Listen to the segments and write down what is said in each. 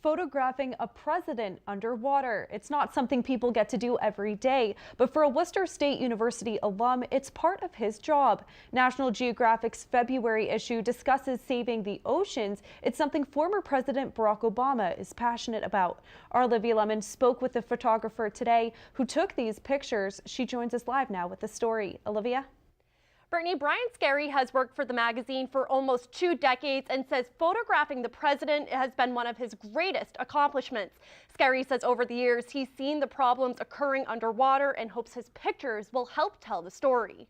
photographing a president underwater. It's not something people get to do every day, but for a Worcester State University alum, it's part of his job. National Geographic's February issue discusses saving the oceans. It's something former President Barack Obama is passionate about. Our Olivia Lemmon spoke with the photographer today who took these pictures. She joins us live now with the story. Olivia? Brittany, Brian Scarry has worked for the magazine for almost 2 decades and says photographing the president has been one of his greatest accomplishments. Scarry says over the years he's seen the problems occurring underwater and hopes his pictures will help tell the story.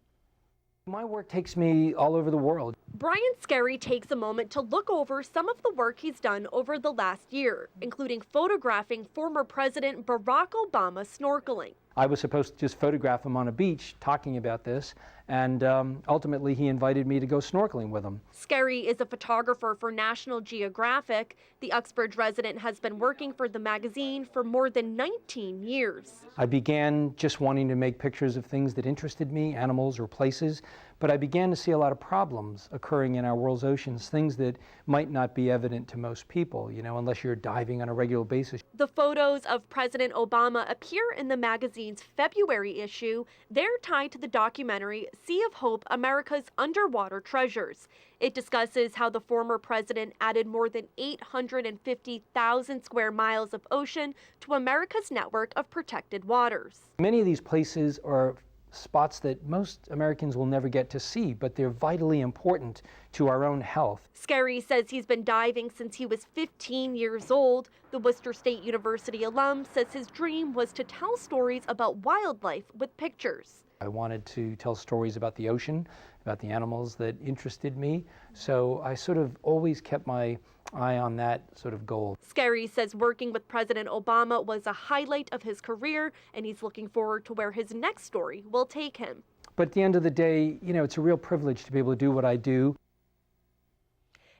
My work takes me all over the world. Brian Scarry takes a moment to look over some of the work he's done over the last year, including photographing former President Barack Obama snorkeling. I was supposed to just photograph him on a beach talking about this, and ultimately he invited me to go snorkeling with him. Scarry is a photographer for National Geographic. The Uxbridge resident has been working for the magazine for more than 19 years. I began just wanting to make pictures of things that interested me, animals or places, but I began to see a lot of problems occurring in our world's oceans, things that might not be evident to most people, unless you're diving on a regular basis. The photos of President Obama appear in the magazine's February issue. They're tied to the documentary Sea of Hope, America's Underwater Treasures. It discusses how the former president added more than 850,000 square miles of ocean to America's network of protected waters. Many of these places are spots that most Americans will never get to see, but they're vitally important to our own health. Scarry says he's been diving since he was 15 years old. The Worcester State University alum says his dream was to tell stories about wildlife with pictures. I wanted to tell stories about the ocean, about the animals that interested me, so I sort of always kept my eye on that sort of goal. Scarry says working with President Obama was a highlight of his career, and he's looking forward to where his next story will take him. But at the end of the day, it's a real privilege to be able to do what I do.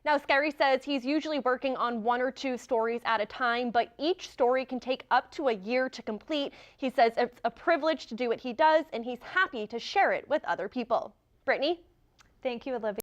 Now, Scarry says he's usually working on 1 or 2 stories at a time, but each story can take up to a year to complete. He says it's a privilege to do what he does, and he's happy to share it with other people. Brittany? Thank you, Olivia.